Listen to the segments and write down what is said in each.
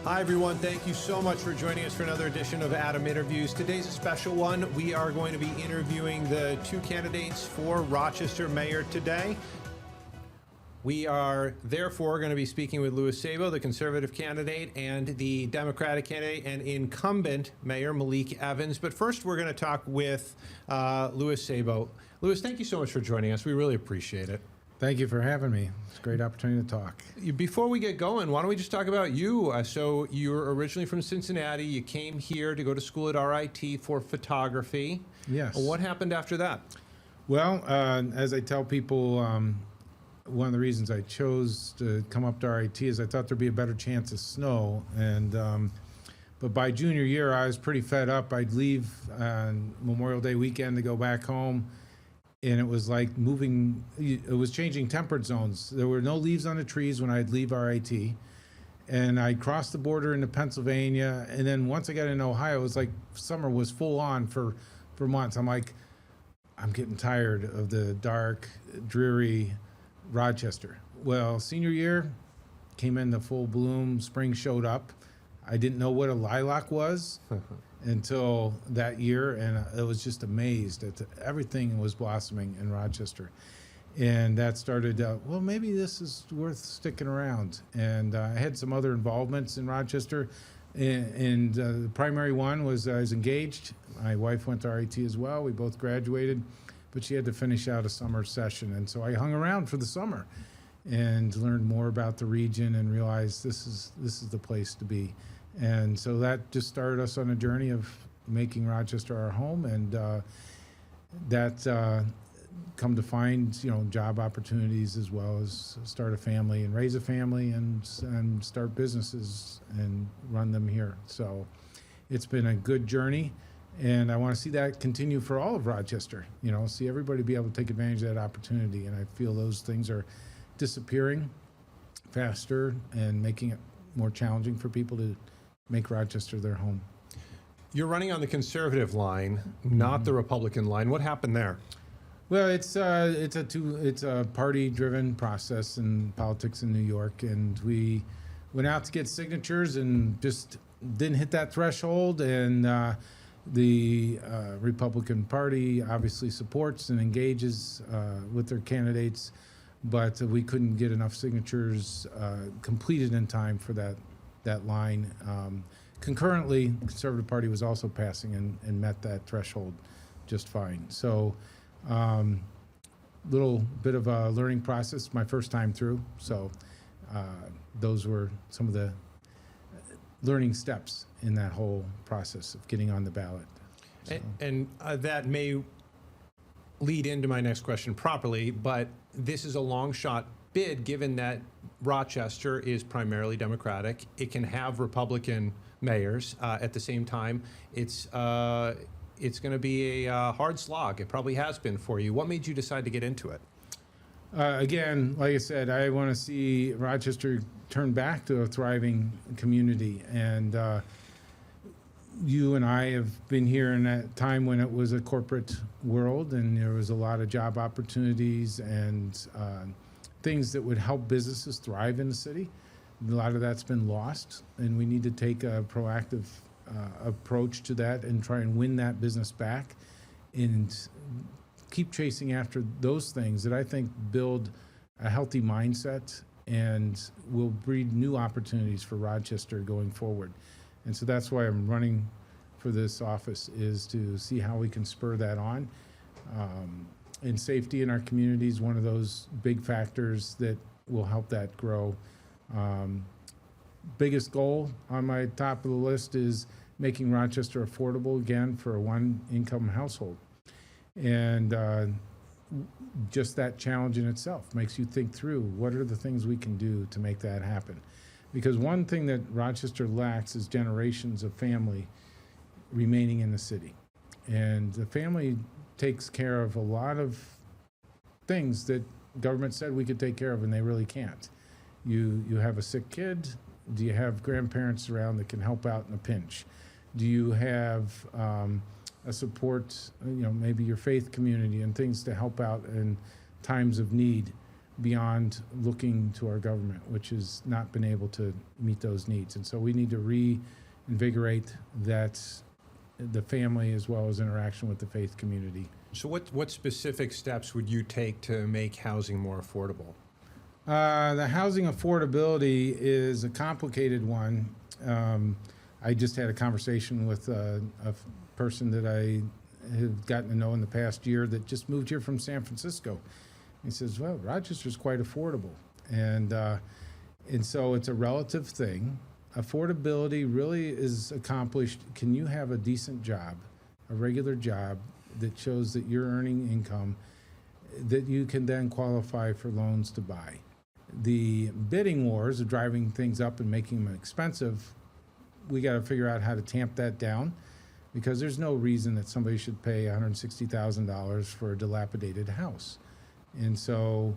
Hi, everyone. Thank you so much for joining us for another edition of Adam Interviews. Today's a special one. We are going to be interviewing the two candidates for Rochester Mayor today. We are therefore going to be speaking with Louis Sabo, the Conservative candidate, and the Democratic candidate and incumbent Mayor Malik Evans. But first, we're going to talk with Louis Sabo. Louis, thank you so much for joining us. We really appreciate it. Thank you for having me. It's a great opportunity to talk. Before we get going, why don't we just talk about you? So you're originally from Cincinnati. You came here to go to school at RIT for photography. Yes. What happened after that? Well, as I tell people, one of the reasons I chose to come up to RIT is I thought there'd be a better chance of snow. But by junior year, I was pretty fed up. I'd leave on Memorial Day weekend to go back home. And it was like it was changing temperate zones. There were no leaves on the trees when I'd leave RIT. And I'd cross the border into Pennsylvania. And then once I got into Ohio, it was like summer was full on for months. I'm like, I'm getting tired of the dark, dreary Rochester. Well, senior year came into full bloom. Spring showed up. I didn't know what a lilac was until that year, and I was just amazed that everything was blossoming in Rochester. And that started, well, maybe this is worth sticking around. And I had some other involvements in Rochester, and the primary one was I was engaged. My wife went to RIT as well. We both graduated, but she had to finish out a summer session. And so I hung around for the summer and learned more about the region and realized this is the place to be. And so that just started us on a journey of making Rochester our home, and that come to find, job opportunities as well as start a family and raise a family and start businesses and run them here. So it's been a good journey, and I want to see that continue for all of Rochester. See everybody be able to take advantage of that opportunity, and I feel those things are disappearing faster and making it more challenging for people to make Rochester their home. You're running on the Conservative line, not the Republican line. What happened there? Well, it's a party-driven process in politics in New York, and we went out to get signatures and just didn't hit that threshold. And the Republican Party obviously supports and engages with their candidates, but we couldn't get enough signatures completed in time for that line. Concurrently, the Conservative Party was also passing and met that threshold just fine. So little bit of a learning process, my first time through. So those were some of the learning steps in that whole process of getting on the ballot. So. And that may lead into my next question properly, but this is a long shot bid given that Rochester is primarily Democratic. It can have Republican mayors. At the same time, it's going to be a hard slog. It probably has been for you. What made you decide to get into it? Again, like I said, I want to see Rochester turn back to a thriving community. And you and I have been here in that time when it was a corporate world and there was a lot of job opportunities and things that would help businesses thrive in the city. A lot of that's been lost, and we need to take a proactive approach to that and try and win that business back and keep chasing after those things that I think build a healthy mindset and will breed new opportunities for Rochester going forward. And so that's why I'm running for this office, is to see how we can spur that on. And safety in our community is one of those big factors that will help that grow. Biggest goal on my top of the list is making Rochester affordable again for a one-income household. And just that challenge in itself makes you think through what are the things we can do to make that happen. Because one thing that Rochester lacks is generations of family remaining in the city. And the family takes care of a lot of things that government said we could take care of, and they really can't. You have a sick kid. Do you have grandparents around that can help out in a pinch? Do you have a support, maybe your faith community and things to help out in times of need? beyond looking to our government, which has not been able to meet those needs. And so we need to reinvigorate that, the family as well as interaction with the faith community. So what specific steps would you take to make housing more affordable? The housing affordability is a complicated one. I just had a conversation with a person that I have gotten to know in the past year that just moved here from San Francisco. He says, well, Rochester's quite affordable. And so it's a relative thing. Affordability really is accomplished. Can you have a decent job, a regular job that shows that you're earning income that you can then qualify for loans to buy? The bidding wars of driving things up and making them expensive, we got to figure out how to tamp that down, because there's no reason that somebody should pay $160,000 for a dilapidated house. And so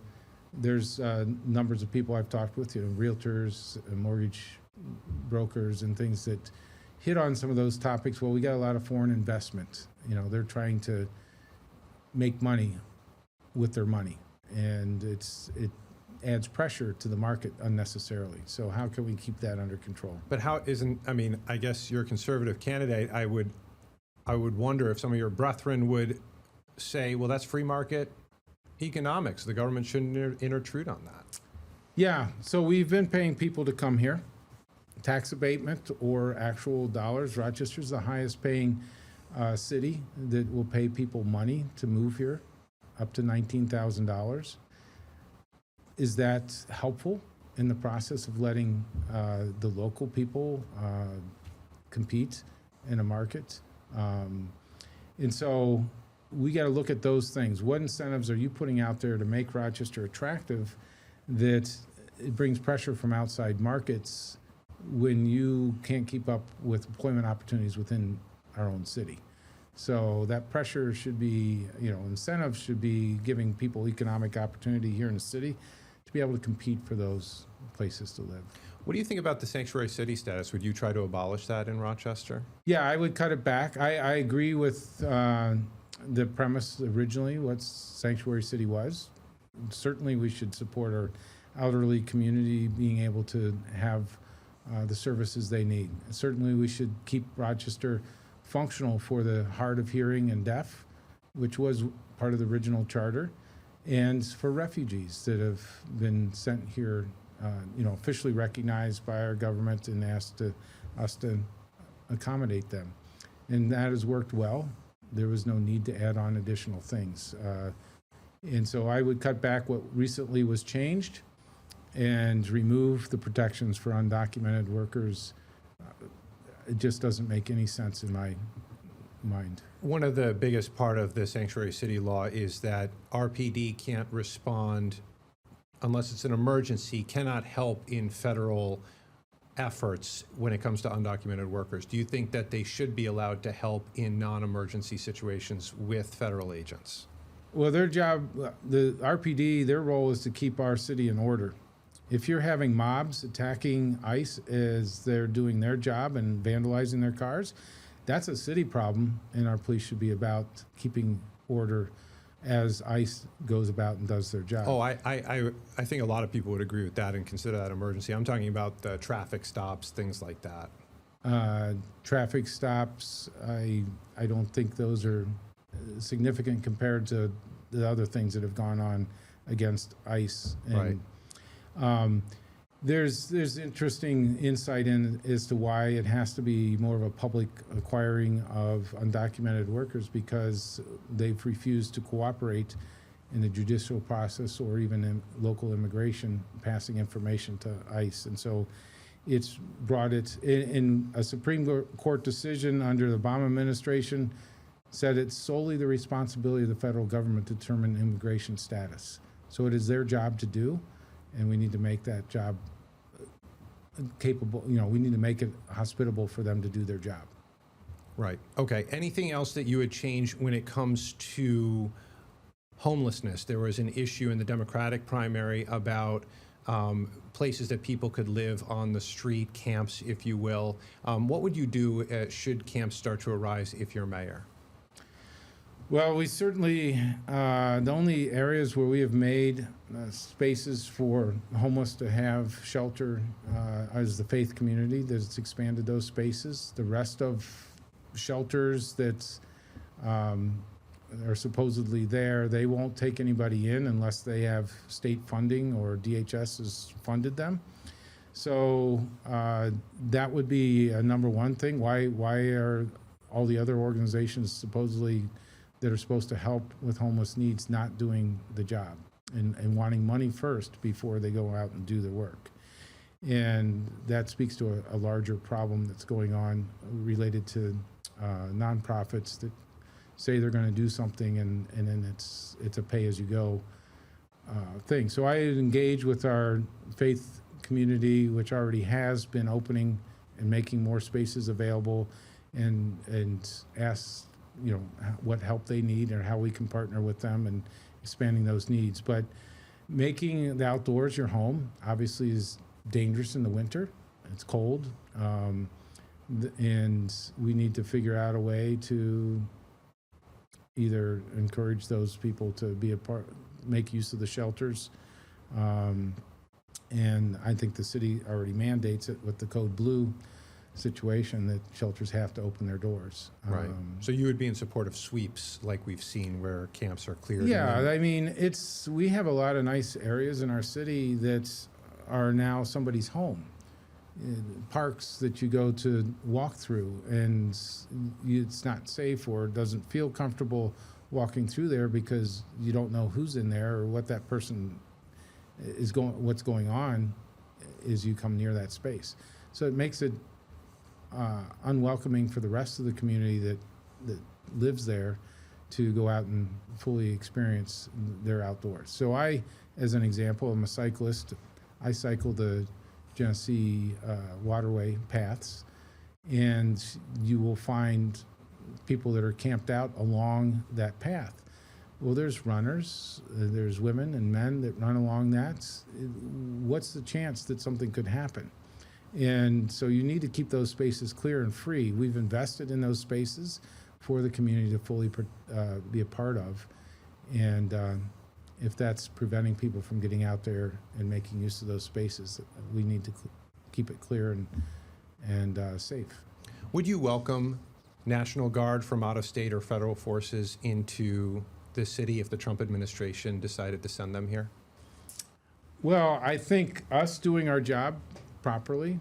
there's numbers of people I've talked with, realtors, mortgage brokers, and things that hit on some of those topics. Well, we got a lot of foreign investment. They're trying to make money with their money, and it adds pressure to the market unnecessarily. So how can we keep that under control? But I guess you're a conservative candidate. I would wonder if some of your brethren would say, well, that's free market economics. The government shouldn't intrude on that. Yeah, so we've been paying people to come here, tax abatement or actual dollars. Rochester's the highest paying city that will pay people money to move here, up to $19,000. Is that helpful in the process of letting the local people compete in a market? And so we got to look at those things. What incentives are you putting out there to make Rochester attractive that it brings pressure from outside markets when you can't keep up with employment opportunities within our own city? So that pressure should be, incentives should be giving people economic opportunity here in the city to be able to compete for those places to live. What do you think about the sanctuary city status? Would you try to abolish that in Rochester? Yeah, I would cut it back. I agree with the premise originally, what sanctuary city was. Certainly we should support our elderly community being able to have the services they need. Certainly we should keep Rochester functional for the hard of hearing and deaf, which was part of the original charter, and for refugees that have been sent here, officially recognized by our government and asked us to accommodate them. And that has worked well. There was no need to add on additional things. And so I would cut back what recently was changed and remove the protections for undocumented workers. It just doesn't make any sense in my mind. One of the biggest part of the sanctuary city law is that RPD can't respond unless it's an emergency, cannot help in federal efforts when it comes to undocumented workers. Do you think that they should be allowed to help in non-emergency situations with federal agents? Well, their job, the RPD, their role is to keep our city in order. If you're having mobs attacking ICE as they're doing their job and vandalizing their cars, that's a city problem, and our police should be about keeping order as ICE goes about and does their job. Oh, I think a lot of people would agree with that and consider that emergency. I'm talking about the traffic stops, things like that. Traffic stops, I don't think those are significant compared to the other things that have gone on against ICE. And, right. There's interesting insight in as to why it has to be more of a public acquiring of undocumented workers, because they've refused to cooperate in the judicial process or even in local immigration, passing information to ICE. And so it's brought it in a Supreme Court decision under the Obama administration said it's solely the responsibility of the federal government to determine immigration status. So it is their job to do, and we need to make that job capable, we need to make it hospitable for them to do their job. Right. Okay. Anything else that you would change when it comes to homelessness? There was an issue in the Democratic primary about places that people could live on the street, camps, if you will. What would you do should camps start to arise if you're mayor? Well, we certainly, the only areas where we have made spaces for homeless to have shelter is the faith community that's expanded those spaces. The rest of shelters that are supposedly there, they won't take anybody in unless they have state funding or DHS has funded them. So that would be a number one thing. Why are all the other organizations supposedly that are supposed to help with homeless needs not doing the job and wanting money first before they go out and do their work? And that speaks to a larger problem that's going on related to nonprofits that say they're going to do something and then it's a pay-as-you-go thing. So I engage with our faith community, which already has been opening and making more spaces available, and ask what help they need or how we can partner with them and expanding those needs. But making the outdoors your home obviously is dangerous in the winter. It's cold, and we need to figure out a way to either encourage those people to be a part, make use of the shelters. And I think the city already mandates it with the Code Blue situation that shelters have to open their doors. Right. So you would be in support of sweeps like we've seen where camps are cleared? Yeah, I mean, we have a lot of nice areas in our city that are now somebody's home. Parks that you go to walk through and it's not safe or doesn't feel comfortable walking through there because you don't know who's in there or what that person is what's going on as you come near that space. So it makes it unwelcoming for the rest of the community that lives there to go out and fully experience their outdoors. So I, as an example, I'm a cyclist. I cycle the Genesee waterway paths, and you will find people that are camped out along that path. Well, there's runners, there's women and men that run along that. What's the chance that something could happen? And so you need to keep those spaces clear and free. We've invested in those spaces for the community to fully be a part of. And if that's preventing people from getting out there and making use of those spaces, we need to keep it clear and safe. Would you welcome National Guard from out of state or federal forces into the city if the Trump administration decided to send them here? Well, I think us doing our job properly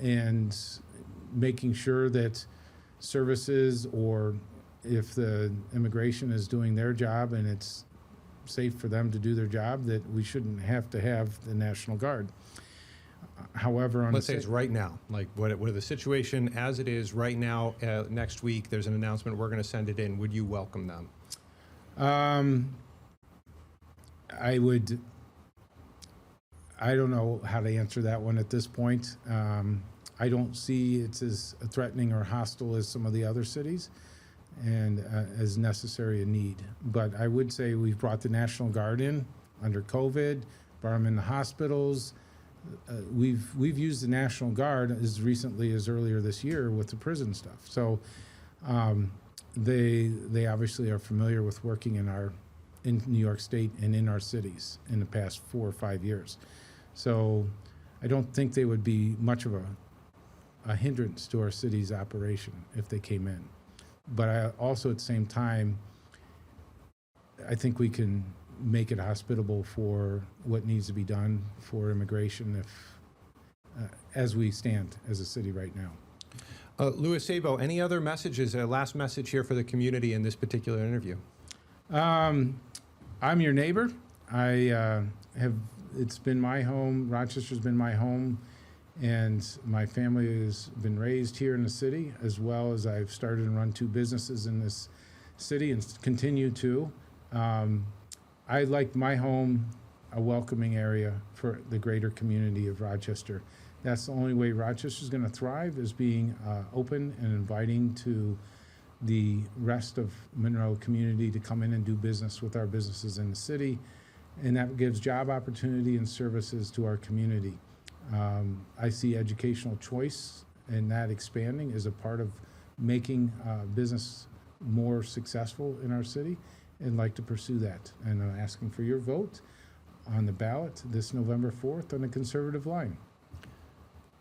and making sure that services, or if the immigration is doing their job and it's safe for them to do their job, that we shouldn't have to have the National Guard. However, let's say it's right now, like what the situation as it is right now, next week, there's an announcement, we're going to send it in. Would you welcome them? I would. I don't know how to answer that one at this point. I don't see it's as threatening or hostile as some of the other cities, and as necessary a need. But I would say we've brought the National Guard in under COVID, brought them in the hospitals. We've used the National Guard as recently as earlier this year with the prison stuff. So they obviously are familiar with working in New York State and in our cities in the past 4 or 5 years. So I don't think they would be much of a hindrance to our city's operation if they came in. But I also, at the same time, I think we can make it hospitable for what needs to be done for immigration as we stand as a city right now. Louis Sabo, any other messages, a last message here for the community in this particular interview? I'm your neighbor. It's been my home. Rochester's been my home, and my family has been raised here in the city, as well as I've started and run 2 businesses in this city and continue to. I like my home a welcoming area for the greater community of Rochester. That's the only way Rochester's going to thrive, is being open and inviting to the rest of Monroe community to come in and do business with our businesses in the city. And that gives job opportunity and services to our community. I see educational choice and that expanding as a part of making business more successful in our city and like to pursue that. And I'm asking for your vote on the ballot this November 4th on the conservative line.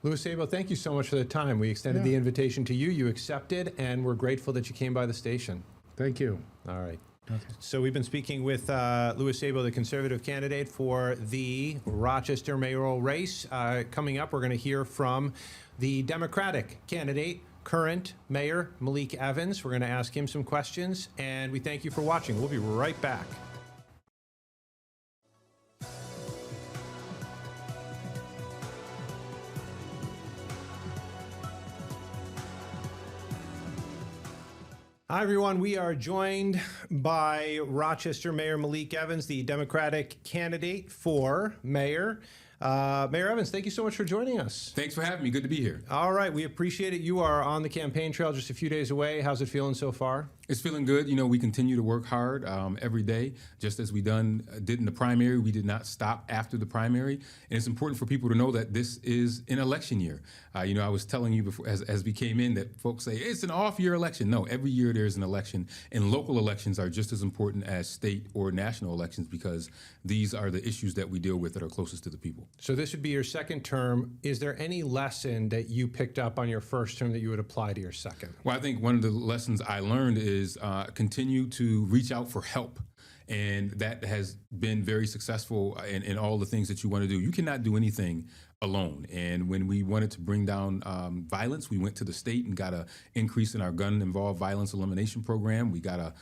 Louis Sabo, thank you so much for the time. We extended the invitation to you. You accepted, and we're grateful that you came by the station. Thank you. All right. Okay. So we've been speaking with Louis Sabo, the conservative candidate for the Rochester mayoral race. Coming up, we're going to hear from the Democratic candidate, current Mayor Malik Evans. We're going to ask him some questions, and we thank you for watching. We'll be right back. Hi, everyone. We are joined by Rochester Mayor Malik Evans, the Democratic candidate for mayor. Mayor Evans, thank you so much for joining us. Thanks for having me. Good to be here. All right. We appreciate it. You are on the campaign trail just a few days away. How's it feeling so far? It's feeling good. You know, we continue to work hard every day, just as we did in the primary. We did not stop after the primary. And it's important for people to know that this is an election year. You know, I was telling you before, as we came in, that folks say it's an off-year election. No, every year there's an election. And local elections are just as important as state or national elections because these are the issues that we deal with that are closest to the people. So this would be your second term. Is there any lesson that you picked up on your first term that you would apply to your second? Well, I think one of the lessons I learned is continue to reach out for help. And that has been very successful in all the things that you want to do. You cannot do anything alone. And when we wanted to bring down violence, we went to the state and got an increase in our gun-involved violence elimination program. We got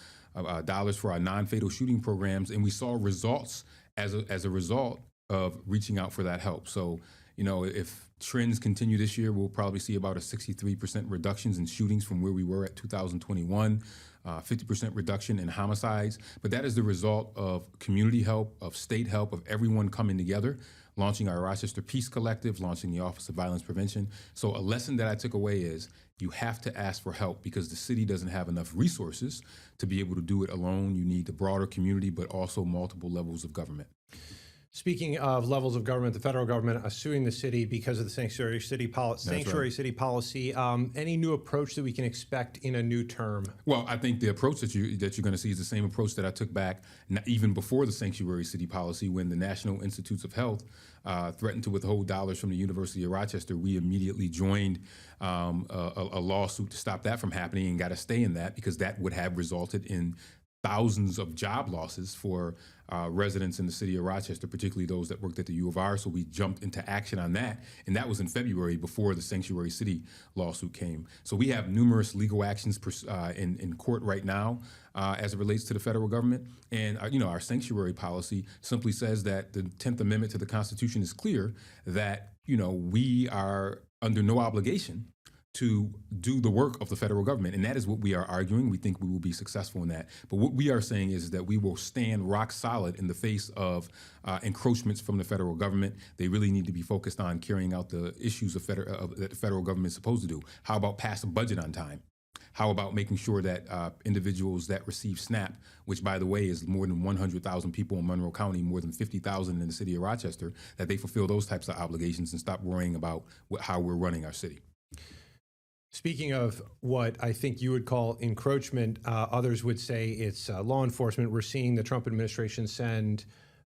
dollars for our non-fatal shooting programs, and we saw results as a result of reaching out for that help. So, you know, if trends continue this year, we'll probably see about a 63% reductions in shootings from where we were at 2021, 50% reduction in homicides. But that is the result of community help, of state help, of everyone coming together, launching our Rochester Peace Collective, launching the Office of Violence Prevention. So a lesson that I took away is you have to ask for help because the city doesn't have enough resources to be able to do it alone. You need the broader community, but also multiple levels of government. Speaking of levels of government, the federal government suing the city because of the sanctuary city policy. Any new approach that we can expect in a new term? Well, I think the approach that you're going to see is the same approach that I took back even before the sanctuary city policy, when the National Institutes of Health threatened to withhold dollars from the University of Rochester. We immediately joined a lawsuit to stop that from happening and got a stay in that because that would have resulted in thousands of job losses for residents in the city of Rochester, particularly those that worked at the U of R. So we jumped into action on that. And that was in February before the Sanctuary City lawsuit came. So we have numerous legal actions in court right now as it relates to the federal government. And our sanctuary policy simply says that the 10th Amendment to the Constitution is clear that, we are under no obligation to do the work of the federal government. And that is what we are arguing. We think we will be successful in that. But what we are saying is that we will stand rock solid in the face of encroachments from the federal government. They really need to be focused on carrying out the issues that the federal government is supposed to do. How about pass a budget on time? How about making sure that individuals that receive SNAP, which, by the way, is more than 100,000 people in Monroe County, more than 50,000 in the city of Rochester, that they fulfill those types of obligations and stop worrying about how we're running our city. Speaking of what I think you would call encroachment, others would say it's law enforcement. We're seeing the Trump administration send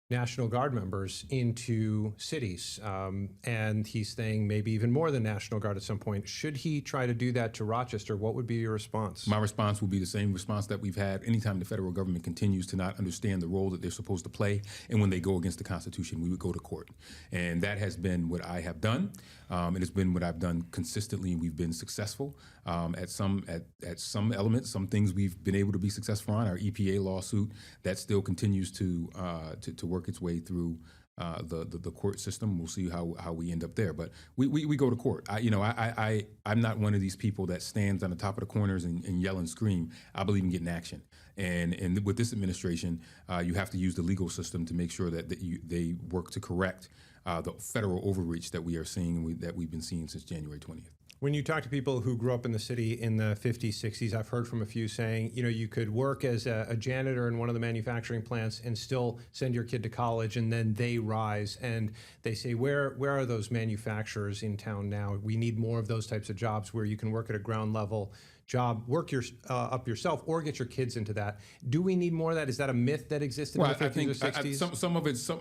National Guard members into cities, and he's saying maybe even more than National Guard at some point. Should he try to do that to Rochester, what would be your response? My response will be the same response that we've had anytime the federal government continues to not understand the role that they're supposed to play, and when they go against the Constitution, we would go to court. And that has been what I have done. It has been what I've done consistently, and we've been successful at some elements. Some things we've been able to be successful on. Our EPA lawsuit that still continues to work its way through the court system. We'll see how we end up there. But we go to court. I'm not one of these people that stands on the top of the corners and yell and scream. I believe in getting action. And with this administration, you have to use the legal system to make sure that they work to correct the federal overreach that we are seeing and that we've been seeing since January 20th. When you talk to people who grew up in the city in the 50s, 60s, I've heard from a few saying, you could work as a janitor in one of the manufacturing plants and still send your kid to college, and then they rise. And they say, where are those manufacturers in town now? We need more of those types of jobs where you can work at a ground level, job, work up yourself, or get your kids into that. Do we need more of that? Is that a myth that existed in the 50s or 60s?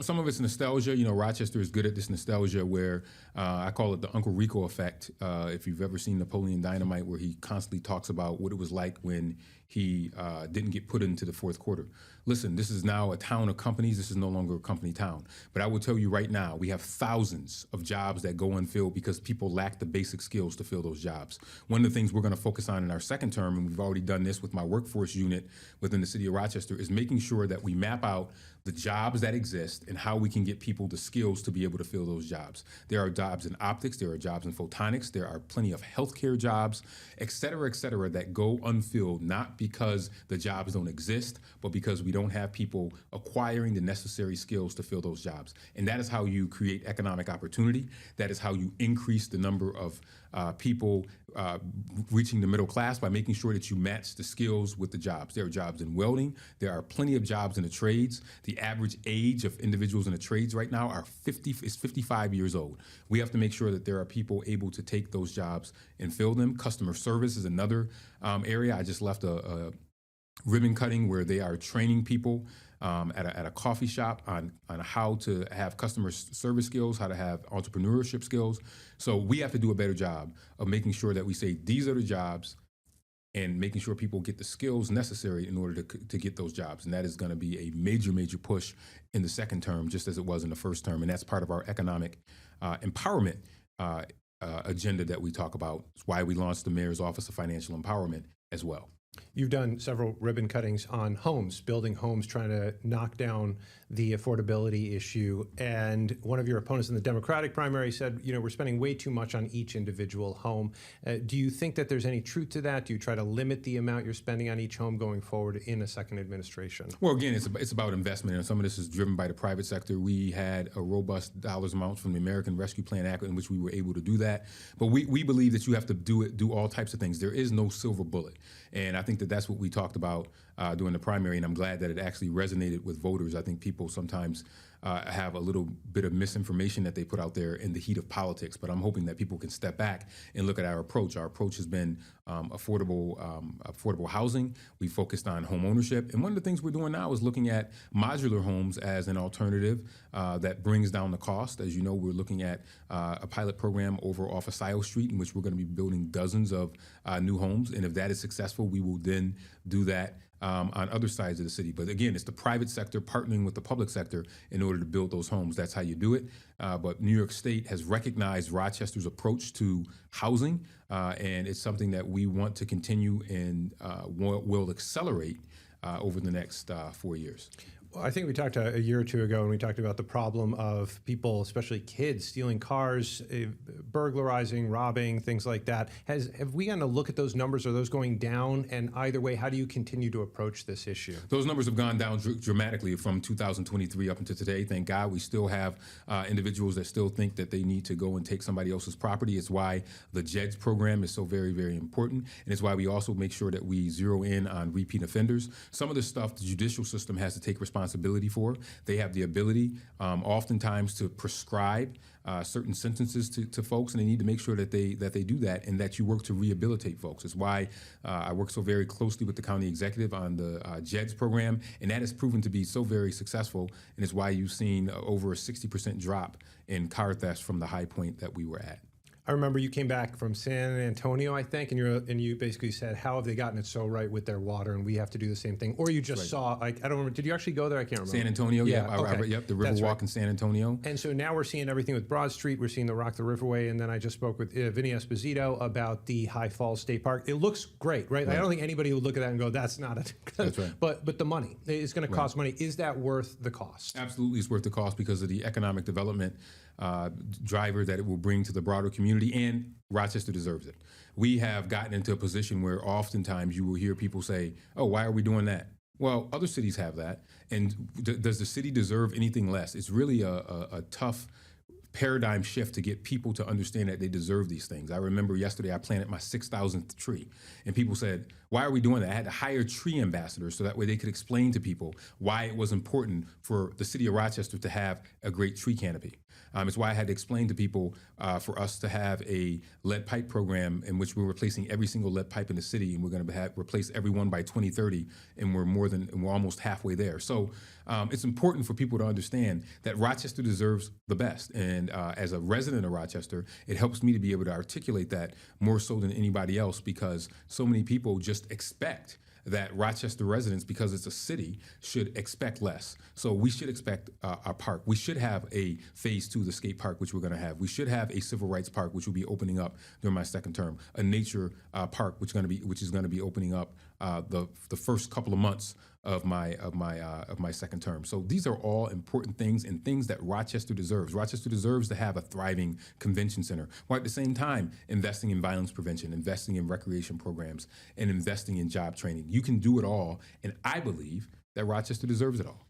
Some of it's nostalgia. You know, Rochester is good at this nostalgia where I call it the Uncle Rico effect. If you've ever seen Napoleon Dynamite, where he constantly talks about what it was like when he didn't get put into the fourth quarter. Listen, this is now a town of companies. This is no longer a company town. But I will tell you right now, we have thousands of jobs that go unfilled because people lack the basic skills to fill those jobs. One of the things we're going to focus on in our second term, and we've already done this with my workforce unit within the city of Rochester, is making sure that we map out the jobs that exist and how we can get people the skills to be able to fill those jobs. There are jobs in optics, there are jobs in photonics, there are plenty of healthcare jobs, et cetera, that go unfilled, not because the jobs don't exist, but because we don't have people acquiring the necessary skills to fill those jobs. And that is how you create economic opportunity. That is how you increase the number of people reaching the middle class, by making sure that you match the skills with the jobs. There are jobs in welding. There are plenty of jobs in the trades. The average age of individuals in the trades right now is 55 years old. We have to make sure that there are people able to take those jobs and fill them. Customer service is another area. I just left a ribbon cutting where they are training people at a coffee shop on how to have customer service skills, how to have entrepreneurship skills. So we have to do a better job of making sure that we say these are the jobs, and making sure people get the skills necessary in order to get those jobs. And that is going to be a major, major push in the second term, just as it was in the first term. And that's part of our economic empowerment agenda that we talk about. It's why we launched the Mayor's Office of Financial Empowerment as well. You've done several ribbon cuttings on homes, building homes, trying to knock down the affordability issue. And one of your opponents in the Democratic primary said, we're spending way too much on each individual home. Do you think that there's any truth to that? Do you try to limit the amount you're spending on each home going forward in a second administration? Well, again, it's about investment, and some of this is driven by the private sector. We had a robust dollars amount from the American Rescue Plan Act in which we were able to do that. But we believe that you have to do all types of things. There is no silver bullet. And I think that that's what we talked about during the primary, and I'm glad that it actually resonated with voters. I think people sometimes have a little bit of misinformation that they put out there in the heat of politics, but I'm hoping that people can step back and look at our approach. Our approach has been affordable housing. We focused on home ownership, and one of the things we're doing now is looking at modular homes as an alternative that brings down the cost. As you know, we're looking at a pilot program over off of Scioto Street in which we're going to be building dozens of new homes, and if that is successful, we will then do that on other sides of the city. But again, it's the private sector partnering with the public sector in order to build those homes. That's how you do it. But New York State has recognized Rochester's approach to housing, and it's something that we want to continue and will accelerate over the next 4 years. Well, I think we talked a year or two ago, and we talked about the problem of people, especially kids, stealing cars, burglarizing, robbing, things like that. Have we gotten to look at those numbers? Are those going down? And either way, how do you continue to approach this issue? Those numbers have gone down dramatically from 2023 up until today. Thank God we still have individuals that still think that they need to go and take somebody else's property. It's why the JEDS program is so very, very important. And it's why we also make sure that we zero in on repeat offenders. Some of the stuff the judicial system has to take responsibility for. They have the ability oftentimes to prescribe certain sentences to folks, and they need to make sure that they do that, and that you work to rehabilitate folks. It's why I work so very closely with the county executive on the JEDS program, and that has proven to be so very successful, and it's why you've seen over a 60% drop in car thefts from the high point that we were at. I remember you came back from San Antonio, I think, and you basically said, how have they gotten it so right with their water, and we have to do the same thing. Or you just saw, I don't remember, did you actually go there? I can't remember. San Antonio, yeah. Okay. Yep, the Riverwalk in San Antonio. And so now we're seeing everything with Broad Street, we're seeing the Rock the Riverway, and then I just spoke with Vinny Esposito about the High Falls State Park. It looks great, right? I don't think anybody would look at that and go, that's not it. That's right. But the money, it's going to cost money. Is that worth the cost? Absolutely, it's worth the cost because of the economic development driver that it will bring to the broader community, and Rochester deserves it. We have gotten into a position where oftentimes you will hear people say, oh, why are we doing that? Well, other cities have that, and does the city deserve anything less? It's really a tough paradigm shift to get people to understand that they deserve these things. I remember yesterday I planted my 6,000th tree, and people said, why are we doing that? I had to hire tree ambassadors so that way they could explain to people why it was important for the city of Rochester to have a great tree canopy. It's why I had to explain to people for us to have a lead pipe program in which we're replacing every single lead pipe in the city, and we're going to replace every one by 2030, and we're almost halfway there. So it's important for people to understand that Rochester deserves the best. And as a resident of Rochester, it helps me to be able to articulate that more so than anybody else, because so many people just expect that Rochester residents, because it's a city, should expect less. So we should expect our park. We should have a phase 2 of the skate park, which we're going to have. We should have a civil rights park, which will be opening up during my second term. A nature park, which is going to be opening up the first couple of months of my second term. So these are all important things, and things that Rochester deserves. Rochester deserves to have a thriving convention center, while at the same time investing in violence prevention, investing in recreation programs, and investing in job training. You can do it all, and I believe that Rochester deserves it all.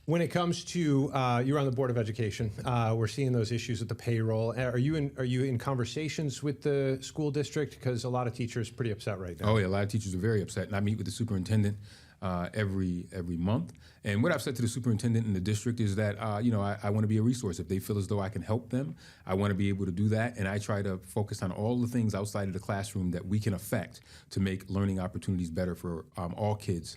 When it comes to you're on the Board of Education, we're seeing those issues with the payroll. Are you in conversations with the school district? Because a lot of teachers are pretty upset right now. Oh yeah, a lot of teachers are very upset, and I meet with the superintendent every month. And what I've said to the superintendent in the district is that I want to be a resource. If they feel as though I can help them, I want to be able to do that. And I try to focus on all the things outside of the classroom that we can affect to make learning opportunities better for all kids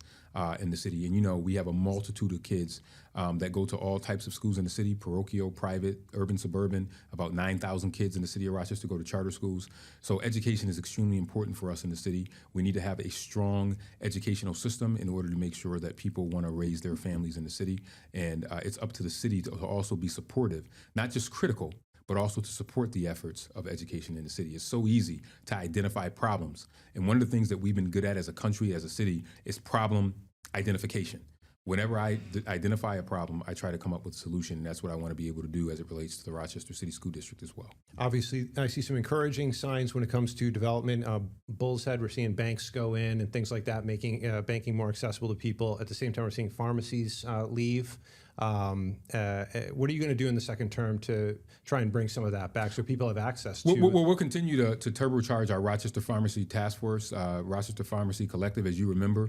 in the city. And we have a multitude of kids that go to all types of schools in the city: parochial, private, urban, suburban. About 9,000 kids in the city of Rochester go to charter schools. So education is extremely important for us in the city. We need to have a strong educational system in order to make sure that people want to raise their families in the city. And it's up to the city to also be supportive, not just critical, but also to support the efforts of education in the city. It's so easy to identify problems. And one of the things that we've been good at as a country, as a city, is problem identification. Whenever I identify a problem, I try to come up with a solution, and that's what I want to be able to do as it relates to the Rochester City School District as well. Obviously, I see some encouraging signs when it comes to development. Bull's Head, we're seeing banks go in and things like that, making banking more accessible to people. At the same time, we're seeing pharmacies leave. What are you going to do in the second term to try and bring some of that back so people have access to? We'll continue to turbocharge our Rochester Pharmacy Task Force, Rochester Pharmacy Collective. As you remember,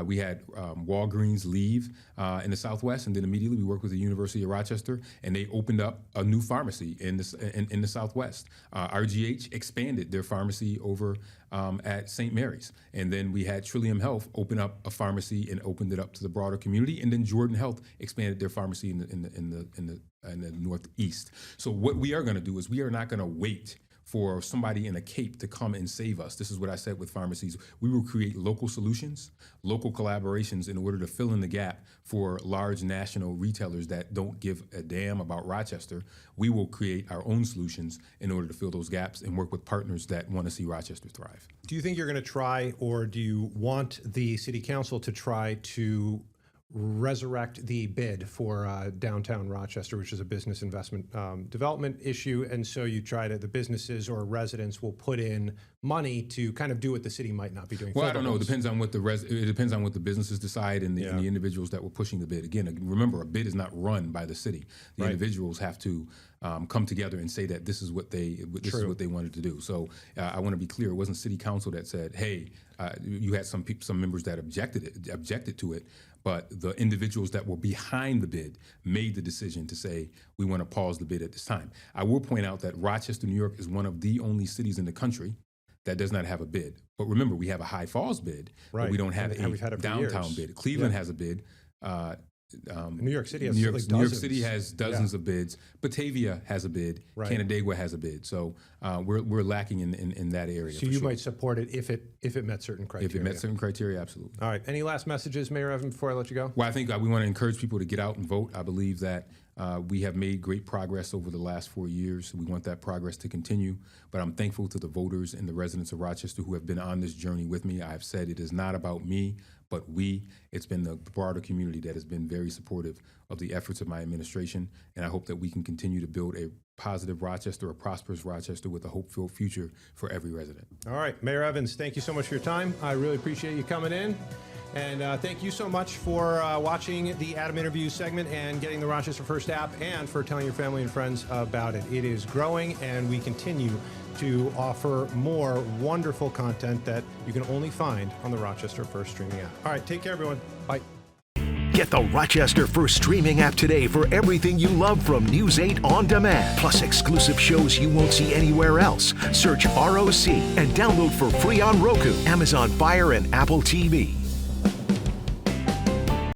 we had Walgreens leave in the Southwest, and then immediately we worked with the University of Rochester, and they opened up a new pharmacy in the Southwest. RGH expanded their pharmacy over at St. Mary's, and then we had Trillium Health open up a pharmacy and opened it up to the broader community, and then Jordan Health expanded their pharmacy in the Northeast. So what we are going to do is we are not going to wait for somebody in a cape to come and save us. This is what I said with pharmacies. We will create local solutions, local collaborations in order to fill in the gap for large national retailers that don't give a damn about Rochester. We will create our own solutions in order to fill those gaps and work with partners that want to see Rochester thrive. Do you think you're going to try, or do you want the city council to try to resurrect the bid for downtown Rochester, which is a business investment development issue, and so the businesses or residents will put in money to kind of do what the city might not be doing? Well, I don't know. It depends on what the businesses decide and the individuals that were pushing the bid. Again, remember, a bid is not run by the city. The individuals have to come together and say that this is what they wanted to do. So I want to be clear. It wasn't city council that said, "Hey," you had some members that objected to it. But the individuals that were behind the bid made the decision to say, we want to pause the bid at this time. I will point out that Rochester, New York is one of the only cities in the country that does not have a bid. But remember, we have a High Falls bid, but we don't have a downtown bid. Cleveland has a bid. New York City has New York City has dozens of bids. Batavia has a bid. Canandaigua has a bid. So we're lacking in that area. So you might support it if it met certain criteria. If it met certain criteria, absolutely. All right. Any last messages, Mayor Evan, before I let you go? Well, I think we want to encourage people to get out and vote. I believe that we have made great progress over the last 4 years. We want that progress to continue. But I'm thankful to the voters and the residents of Rochester who have been on this journey with me. I've said it is not about me, but we. It's been the broader community that has been very supportive of the efforts of my administration, and I hope that we can continue to build a positive Rochester, a prosperous Rochester with a hope-filled future for every resident. All right, Mayor Evans, thank you so much for your time. I really appreciate you coming in. And thank you so much for watching the Adam Interviews segment and getting the Rochester First app, and for telling your family and friends about it. It is growing, and we continue to offer more wonderful content that you can only find on the Rochester First streaming app. All right, take care, everyone. Bye. Get the Rochester First streaming app today for everything you love from News 8 on demand, plus exclusive shows you won't see anywhere else. Search ROC and download for free on Roku, Amazon Fire, and Apple TV.